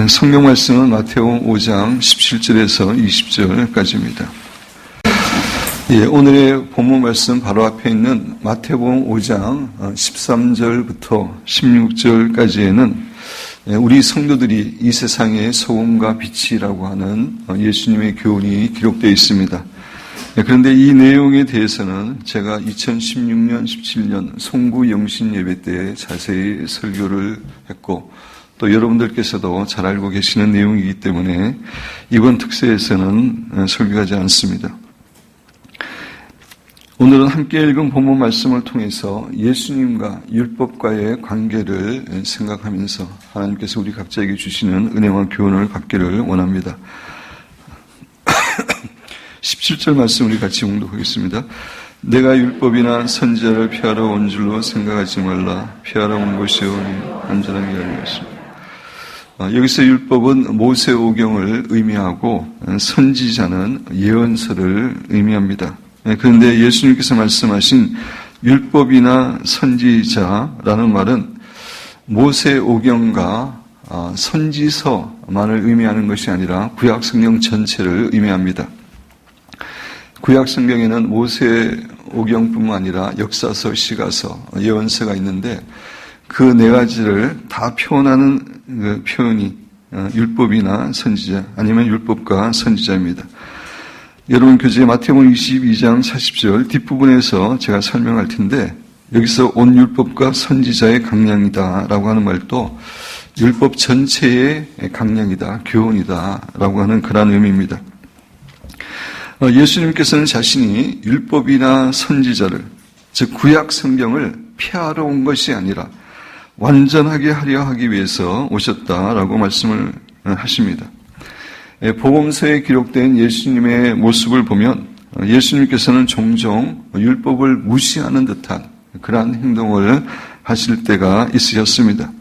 성경 말씀은 마태복음 5장 17절에서 20절까지입니다. 오늘의 본문 말씀 바로 앞에 있는 마태복음 5장 13절부터 16절까지에는 우리 성도들이 이 세상의 소금과 빛이라고 하는 예수님의 교훈이 기록되어 있습니다. 그런데 이 내용에 대해서는 제가 2016년, 17년 송구 영신 예배 때 자세히 설교를 했고 또 여러분들께서도 잘 알고 계시는 내용이기 때문에 이번 특세에서는 설교하지 않습니다. 오늘은 함께 읽은 본문 말씀을 통해서 예수님과 율법과의 관계를 생각하면서 하나님께서 우리 각자에게 주시는 은혜와 교훈을 받기를 원합니다. 17절 말씀 우리 같이 봉독하겠습니다. 내가 율법이나 선지자를 피하러 온 줄로 생각하지 말라. 피하러 온 것이 오니 안전하게 하려 했습니다. 여기서 율법은 모세오경을 의미하고 선지자는 예언서를 의미합니다. 그런데 예수님께서 말씀하신 율법이나 선지자라는 말은 모세오경과 선지서만을 의미하는 것이 아니라 구약성경 전체를 의미합니다. 구약성경에는 모세오경뿐만 아니라 역사서, 시가서, 예언서가 있는데 그 네 가지를 다 표현하는 그 표현이 율법이나 선지자 아니면 율법과 선지자입니다. 여러분 교재 마태복음 22장 40절 뒷부분에서 제가 설명할 텐데 여기서 온 율법과 선지자의 강량이다 라고 하는 말도 율법 전체의 강량이다, 교훈이다 라고 하는 그런 의미입니다. 예수님께서는 자신이 율법이나 선지자를 즉 구약 성경을 폐하러 온 것이 아니라 완전하게 하려 하기 위해서 오셨다라고 말씀을 하십니다. 복음서에 기록된 예수님의 모습을 보면 예수님께서는 종종 율법을 무시하는 듯한 그러한 행동을 하실 때가 있으셨습니다.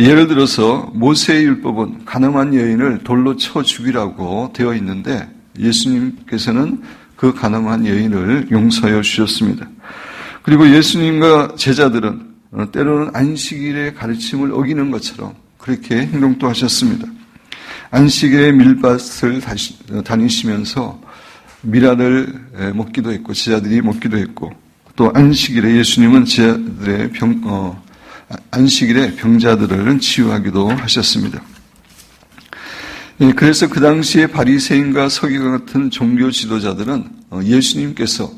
예를 들어서 모세의 율법은 가늠한 여인을 돌로 쳐 죽이라고 되어 있는데 예수님께서는 그 가늠한 여인을 용서하여 주셨습니다. 그리고 예수님과 제자들은 때로는 안식일의 가르침을 어기는 것처럼 그렇게 행동도 하셨습니다. 안식일에 밀밭을 다니시면서 미라를 먹기도 했고 제자들이 먹기도 했고 또 안식일에 예수님은 제자들의 안식일에 병자들을 치유하기도 하셨습니다. 그래서 그 당시에 바리새인과 서기관 같은 종교 지도자들은 예수님께서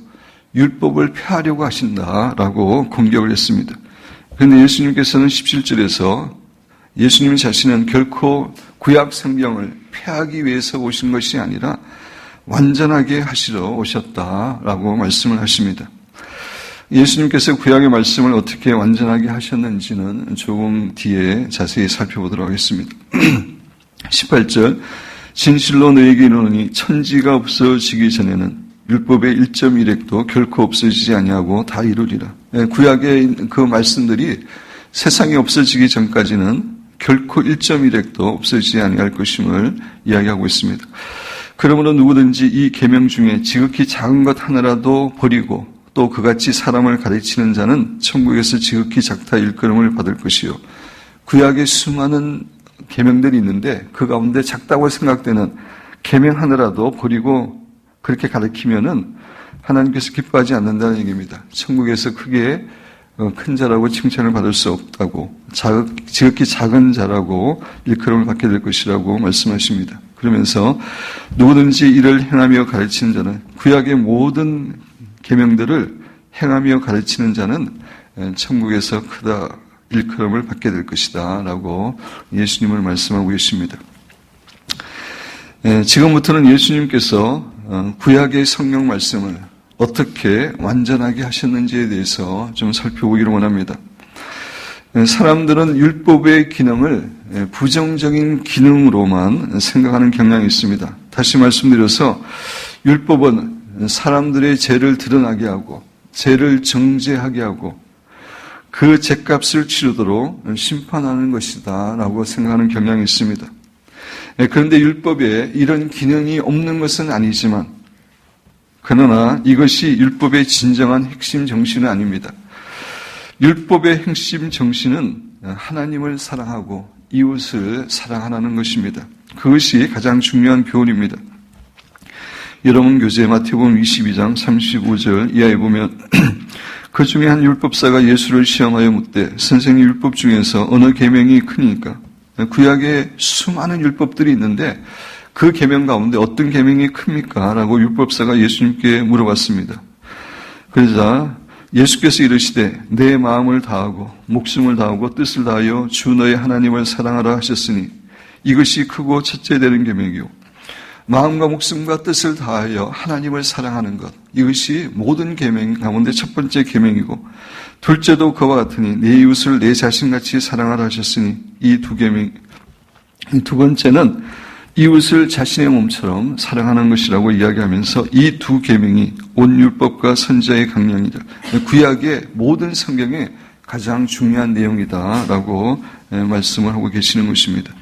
율법을 폐하려고 하신다라고 공격을 했습니다. 그런데 예수님께서는 17절에서 예수님 자신은 결코 구약 성경을 폐하기 위해서 오신 것이 아니라 완전하게 하시러 오셨다라고 말씀을 하십니다. 예수님께서 구약의 말씀을 어떻게 완전하게 하셨는지는 조금 뒤에 자세히 살펴보도록 하겠습니다. 18절 진실로 너희에게 이르노니 천지가 없어지기 전에는 율법의 1.1획도 결코 없어지지 아니하고 다 이루리라. 구약의 그 말씀들이 세상이 없어지기 전까지는 결코 1.1획도 없어지지 아니할 것임을 이야기하고 있습니다. 그러므로 누구든지 이 계명 중에 지극히 작은 것 하나라도 버리고 또 그같이 사람을 가르치는 자는 천국에서 지극히 작다 일컬음을 받을 것이요. 구약의 수많은 계명들이 있는데 그 가운데 작다고 생각되는 계명 하나라도 버리고 그렇게 가르치면은 하나님께서 기뻐하지 않는다는 얘기입니다. 천국에서 크게 큰 자라고 칭찬을 받을 수 없다고 지극히 작은 자라고 일컬음을 받게 될 것이라고 말씀하십니다. 그러면서 누구든지 이를 행하며 가르치는 자는 구약의 모든 계명들을 행하며 가르치는 자는 천국에서 크다 일컬음을 받게 될 것이다 라고 예수님을 말씀하고 계십니다. 지금부터는 예수님께서 구약의 성경 말씀을 어떻게 완전하게 하셨는지에 대해서 좀 살펴보기를 원합니다. 사람들은 율법의 기능을 부정적인 기능으로만 생각하는 경향이 있습니다. 다시 말씀드려서 율법은 사람들의 죄를 드러나게 하고 죄를 정죄하게 하고 그 죄값을 치르도록 심판하는 것이다 라고 생각하는 경향이 있습니다. 그런데 율법에 이런 기능이 없는 것은 아니지만 그러나 이것이 율법의 진정한 핵심 정신은 아닙니다. 율법의 핵심 정신은 하나님을 사랑하고 이웃을 사랑하라는 것입니다. 그것이 가장 중요한 교훈입니다. 여러분 교재 마태복음 22장 35절 이하에 보면 그 중에 한 율법사가 예수를 시험하여 묻되 선생님 율법 중에서 어느 계명이 크니까? 구약에 수많은 율법들이 있는데 그 계명 가운데 어떤 계명이 큽니까? 라고 율법사가 예수님께 물어봤습니다. 그러자 예수께서 이르시되 내 마음을 다하고 목숨을 다하고 뜻을 다하여 주 너의 하나님을 사랑하라 하셨으니 이것이 크고 첫째 되는 계명이요 마음과 목숨과 뜻을 다하여 하나님을 사랑하는 것 이것이 모든 계명 가운데 첫 번째 계명이고 둘째도 그와 같으니 내 이웃을 내 자신같이 사랑하라 하셨으니 이 두 계명 두 번째는 이웃을 자신의 몸처럼 사랑하는 것이라고 이야기하면서 이 두 계명이 온 율법과 선지자의 강령이다. 구약의 모든 성경의 가장 중요한 내용이다라고 말씀을 하고 계시는 것입니다.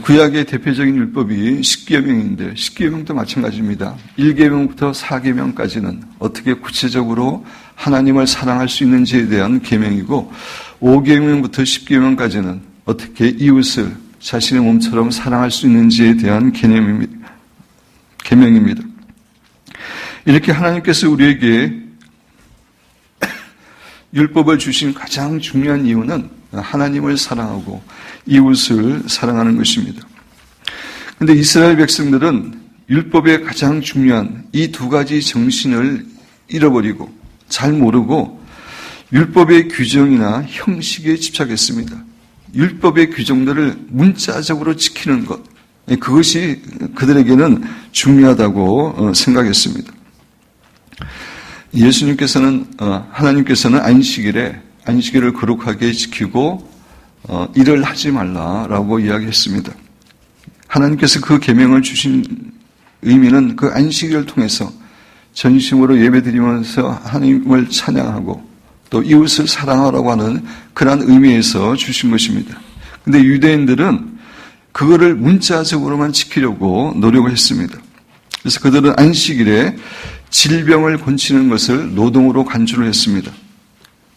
구약의 대표적인 율법이 십계명인데 십계명도 마찬가지입니다. 1계명부터 4계명까지는 어떻게 구체적으로 하나님을 사랑할 수 있는지에 대한 계명이고 5계명부터 10계명까지는 어떻게 이웃을 자신의 몸처럼 사랑할 수 있는지에 대한 계명입니다. 이렇게 하나님께서 우리에게 율법을 주신 가장 중요한 이유는 하나님을 사랑하고 이웃을 사랑하는 것입니다. 그런데 이스라엘 백성들은 율법의 가장 중요한 이 두 가지 정신을 잃어버리고 잘 모르고 율법의 규정이나 형식에 집착했습니다. 율법의 규정들을 문자적으로 지키는 것, 그것이 그들에게는 중요하다고 생각했습니다. 하나님께서는 안식일을 거룩하게 지키고 일을 하지 말라라고 이야기했습니다. 하나님께서 그 계명을 주신 의미는 그 안식일을 통해서 전심으로 예배드리면서 하나님을 찬양하고 또 이웃을 사랑하라고 하는 그러한 의미에서 주신 것입니다. 그런데 유대인들은 그거를 문자적으로만 지키려고 노력을 했습니다. 그래서 그들은 안식일에 질병을 고치는 것을 노동으로 간주를 했습니다.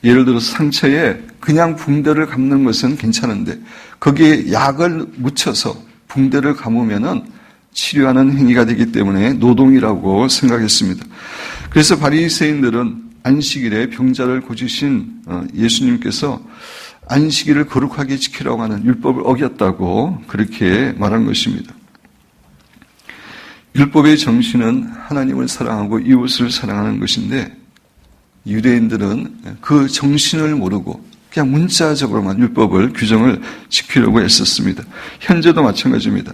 예를 들어서 상처에 그냥 붕대를 감는 것은 괜찮은데 거기에 약을 묻혀서 붕대를 감으면은 치료하는 행위가 되기 때문에 노동이라고 생각했습니다. 그래서 바리새인들은 안식일에 병자를 고치신 예수님께서 안식일을 거룩하게 지키라고 하는 율법을 어겼다고 그렇게 말한 것입니다. 율법의 정신은 하나님을 사랑하고 이웃을 사랑하는 것인데 유대인들은 그 정신을 모르고 그냥 문자적으로만 율법을 규정을 지키려고 했었습니다. 현재도 마찬가지입니다.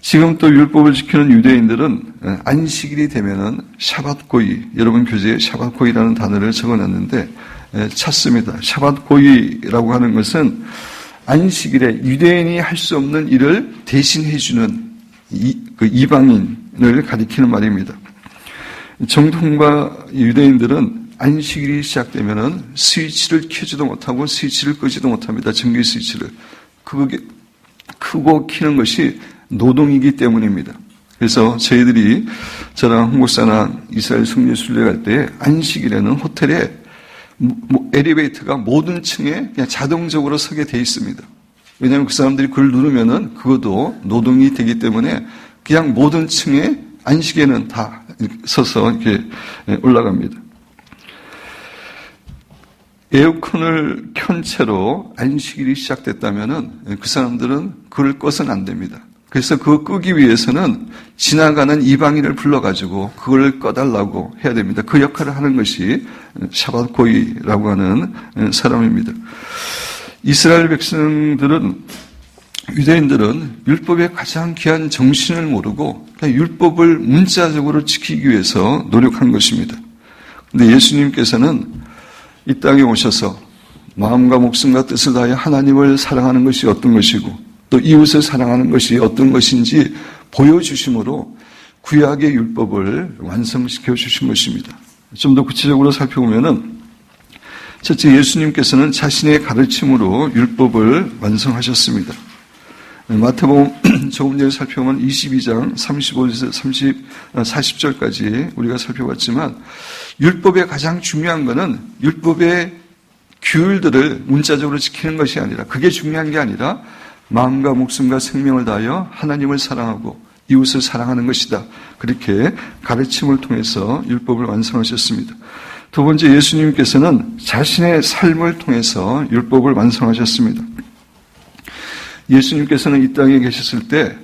지금 또 율법을 지키는 유대인들은 안식일이 되면은 샤밧고이, 여러분 교재에 샤밧고이라는 단어를 적어놨는데 찾습니다. 샤밧고이라고 하는 것은 안식일에 유대인이 할 수 없는 일을 대신해주는 이방인을 가리키는 말입니다. 정통과 유대인들은 안식일이 시작되면은 스위치를 켜지도 못하고 스위치를 끄지도 못합니다. 전기 스위치를. 그게 크고 키는 것이 노동이기 때문입니다. 그래서 저랑 홍목사나 이스라엘 성지 순례 갈 때 안식일에는 호텔에 엘리베이터가 모든 층에 그냥 자동적으로 서게 돼 있습니다. 왜냐하면 그 사람들이 그걸 누르면은 그것도 노동이 되기 때문에 그냥 모든 층에 안식에는 다 서서 이렇게 올라갑니다. 에어컨을 켠 채로 안식일이 시작됐다면은 그 사람들은 그걸 꺼서는 안 됩니다. 그래서 그거 끄기 위해서는 지나가는 이방인을 불러가지고 그걸 꺼달라고 해야 됩니다. 그 역할을 하는 것이 샤밧고이라고 하는 사람입니다. 이스라엘 백성들은, 유대인들은 율법의 가장 귀한 정신을 모르고 그냥 율법을 문자적으로 지키기 위해서 노력한 것입니다. 그런데 예수님께서는 이 땅에 오셔서 마음과 목숨과 뜻을 다하여 하나님을 사랑하는 것이 어떤 것이고 또 이웃을 사랑하는 것이 어떤 것인지 보여주심으로 구약의 율법을 완성시켜 주신 것입니다. 좀 더 구체적으로 살펴보면은 첫째, 예수님께서는 자신의 가르침으로 율법을 완성하셨습니다. 마태복음 조금 전에 살펴보면 22장 35에서 40절까지 우리가 살펴봤지만 율법의 가장 중요한 것은 율법의 규율들을 문자적으로 지키는 것이 아니라, 그게 중요한 게 아니라 마음과 목숨과 생명을 다하여 하나님을 사랑하고 이웃을 사랑하는 것이다. 그렇게 가르침을 통해서 율법을 완성하셨습니다. 두 번째, 예수님께서는 자신의 삶을 통해서 율법을 완성하셨습니다. 예수님께서는 이 땅에 계셨을 때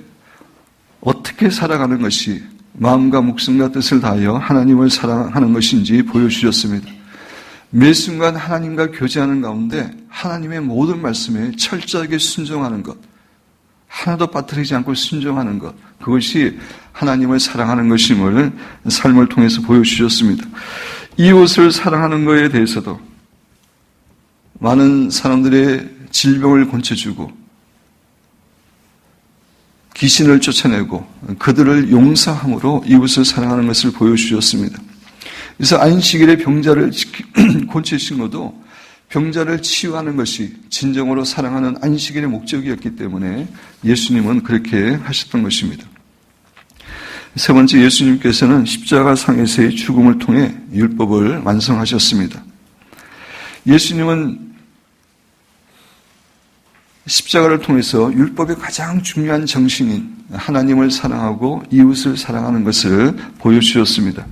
어떻게 살아가는 것이 마음과 목숨과 뜻을 다하여 하나님을 사랑하는 것인지 보여주셨습니다. 매 순간 하나님과 교제하는 가운데 하나님의 모든 말씀에 철저하게 순종하는 것, 하나도 빠뜨리지 않고 순종하는 것, 그것이 하나님을 사랑하는 것임을 삶을 통해서 보여주셨습니다. 이웃을 사랑하는 것에 대해서도 많은 사람들의 질병을 고쳐주고 귀신을 쫓아내고 그들을 용서함으로 이웃을 사랑하는 것을 보여주셨습니다. 그래서 안식일에 병자를 고치신 것도 병자를 치유하는 것이 진정으로 사랑하는 안식일의 목적이었기 때문에 예수님은 그렇게 하셨던 것입니다. 세 번째, 예수님께서는 십자가 상에서의 죽음을 통해 율법을 완성하셨습니다. 예수님은 십자가를 통해서 율법의 가장 중요한 정신인 하나님을 사랑하고 이웃을 사랑하는 것을 보여주셨습니다.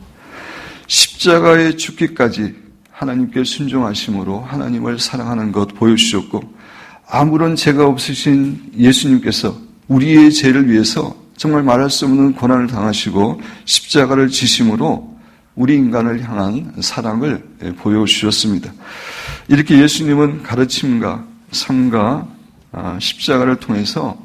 십자가에 죽기까지 하나님께 순종하심으로 하나님을 사랑하는 것 보여주셨고, 아무런 죄가 없으신 예수님께서 우리의 죄를 위해서 정말 말할 수 없는 고난을 당하시고 십자가를 지심으로 우리 인간을 향한 사랑을 보여주셨습니다. 이렇게 예수님은 가르침과 삶과 십자가를 통해서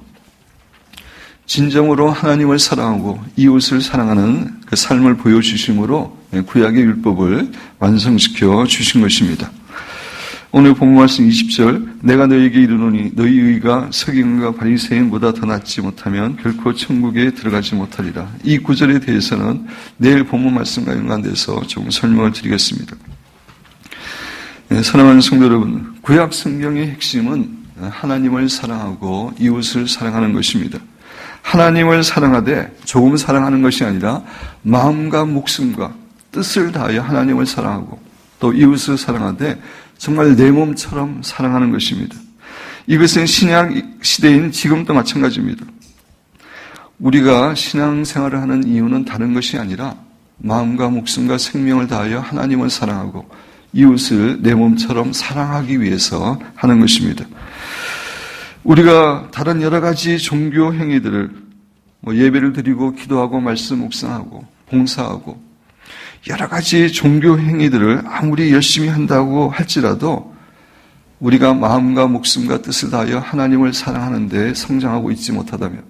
진정으로 하나님을 사랑하고 이웃을 사랑하는 그 삶을 보여주심으로 구약의 율법을 완성시켜 주신 것입니다. 오늘 본문 말씀 20절, 내가 너희에게 이르노니 너희 의가 서기관과 바리새인보다 더 낫지 못하면 결코 천국에 들어가지 못하리라. 이 구절에 대해서는 내일 본문 말씀과 연관돼서 조금 설명을 드리겠습니다. 사랑하는 성도 여러분, 구약 성경의 핵심은 하나님을 사랑하고 이웃을 사랑하는 것입니다. 하나님을 사랑하되 조금 사랑하는 것이 아니라 마음과 목숨과 뜻을 다하여 하나님을 사랑하고 또 이웃을 사랑하되 정말 내 몸처럼 사랑하는 것입니다. 이것은 신약 시대인 지금도 마찬가지입니다. 우리가 신앙생활을 하는 이유는 다른 것이 아니라 마음과 목숨과 생명을 다하여 하나님을 사랑하고 이웃을 내 몸처럼 사랑하기 위해서 하는 것입니다. 우리가 다른 여러 가지 종교 행위들을 예배를 드리고 기도하고 말씀 묵상하고 봉사하고 여러 가지 종교 행위들을 아무리 열심히 한다고 할지라도 우리가 마음과 목숨과 뜻을 다하여 하나님을 사랑하는 데 성장하고 있지 못하다면,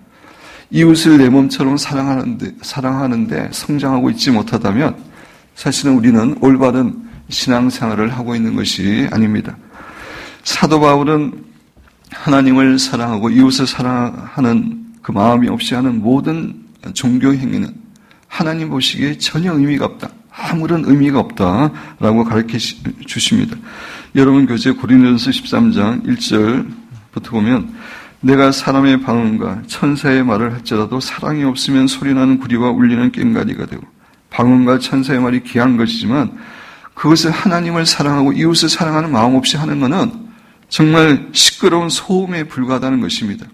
이웃을 내 몸처럼 사랑하는데 성장하고 있지 못하다면 사실은 우리는 올바른 신앙생활을 하고 있는 것이 아닙니다. 사도 바울은 하나님을 사랑하고 이웃을 사랑하는 그 마음이 없이 하는 모든 종교 행위는 하나님 보시기에 전혀 의미가 없다, 아무런 의미가 없다라고 가르쳐 주십니다. 여러분 교재 고린도전서 13장 1절부터 보면, 내가 사람의 방언과 천사의 말을 할지라도 사랑이 없으면 소리나는 구리와 울리는 꽹과리가 되고, 방언과 천사의 말이 귀한 것이지만 그것을 하나님을 사랑하고 이웃을 사랑하는 마음 없이 하는 것은 정말 시끄러운 소음에 불과하다는 것입니다.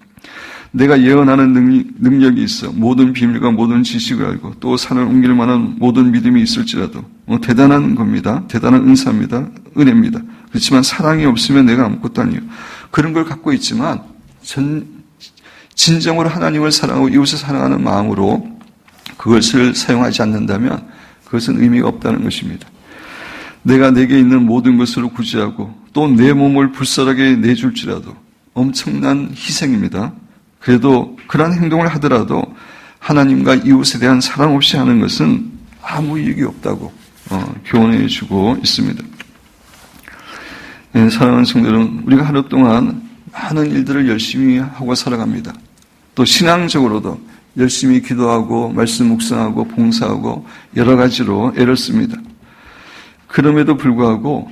내가 예언하는 능력이 있어 모든 비밀과 모든 지식을 알고 또 산을 옮길 만한 모든 믿음이 있을지라도 대단한 겁니다. 대단한 은사입니다. 은혜입니다. 그렇지만 사랑이 없으면 내가 아무것도 아니에요. 그런 걸 갖고 있지만 진정으로 하나님을 사랑하고 이웃을 사랑하는 마음으로 그것을 사용하지 않는다면 그것은 의미가 없다는 것입니다. 내가 내게 있는 모든 것으로 구제하고 또 내 몸을 불살하게 내줄지라도 엄청난 희생입니다. 그래도 그러한 행동을 하더라도 하나님과 이웃에 대한 사랑 없이 하는 것은 아무 이익이 없다고 교훈해 주고 있습니다. 사랑하는 성도들은 우리가 하루 동안 많은 일들을 열심히 하고 살아갑니다. 또 신앙적으로도 열심히 기도하고 말씀 묵상하고 봉사하고 여러 가지로 애를 씁니다. 그럼에도 불구하고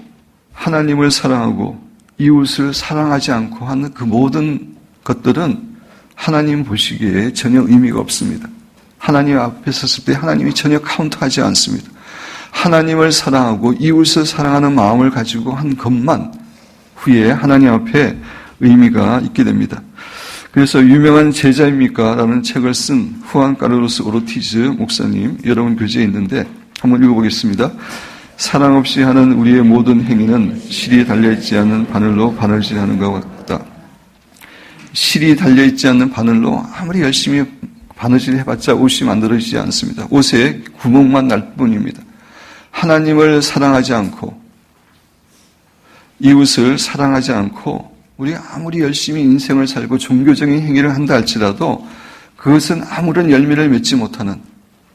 하나님을 사랑하고 이웃을 사랑하지 않고 하는 그 모든 것들은 하나님 보시기에 전혀 의미가 없습니다. 하나님 앞에 섰을 때 하나님이 전혀 카운트하지 않습니다. 하나님을 사랑하고 이웃을 사랑하는 마음을 가지고 한 것만 후에 하나님 앞에 의미가 있게 됩니다. 그래서 유명한 제자입니까? 라는 책을 쓴 후안 카르로스 오르티즈 목사님 여러분 교재에 있는데 한번 읽어보겠습니다. 사랑 없이 하는 우리의 모든 행위는 실이 달려있지 않는 바늘로 바늘질하는 것과 같다. 실이 달려있지 않는 바늘로 아무리 열심히 바느질 해봤자 옷이 만들어지지 않습니다. 옷에 구멍만 날 뿐입니다. 하나님을 사랑하지 않고 이웃을 사랑하지 않고 우리가 아무리 열심히 인생을 살고 종교적인 행위를 한다 할지라도 그것은 아무런 열매를 맺지 못하는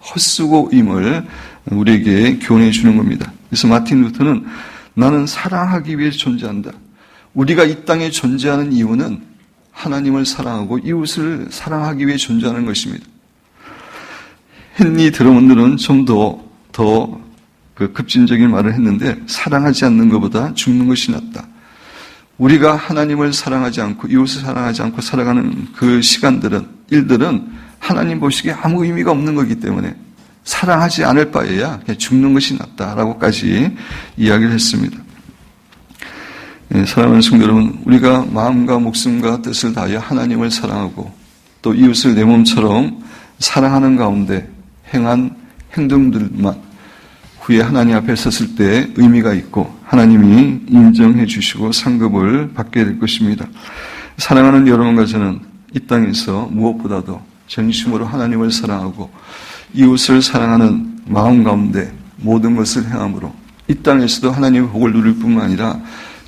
헛수고임을 우리에게 교훈해 주는 겁니다. 그래서 마틴 루터는 나는 사랑하기 위해 존재한다. 우리가 이 땅에 존재하는 이유는 하나님을 사랑하고 이웃을 사랑하기 위해 존재하는 것입니다. 헨리 드러먼드는 좀 더 급진적인 말을 했는데 사랑하지 않는 것보다 죽는 것이 낫다. 우리가 하나님을 사랑하지 않고 이웃을 사랑하지 않고 살아가는 그 시간들은 일들은 하나님 보시기에 아무 의미가 없는 거기 때문에 사랑하지 않을 바에야 그냥 죽는 것이 낫다라고까지 이야기를 했습니다. 사랑하는 성도 여러분, 우리가 마음과 목숨과 뜻을 다하여 하나님을 사랑하고 또 이웃을 내 몸처럼 사랑하는 가운데 행한 행동들만 후에 하나님 앞에 섰을 때 의미가 있고 하나님이 인정해 주시고 상급을 받게 될 것입니다. 사랑하는 여러분과 저는 이 땅에서 무엇보다도 전심으로 하나님을 사랑하고 이웃을 사랑하는 마음 가운데 모든 것을 행함으로 이 땅에서도 하나님의 복을 누릴 뿐만 아니라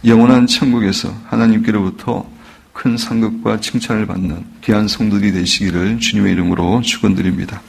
영원한 천국에서 하나님께로부터 큰 상급과 칭찬을 받는 귀한 성도들이 되시기를 주님의 이름으로 축원드립니다.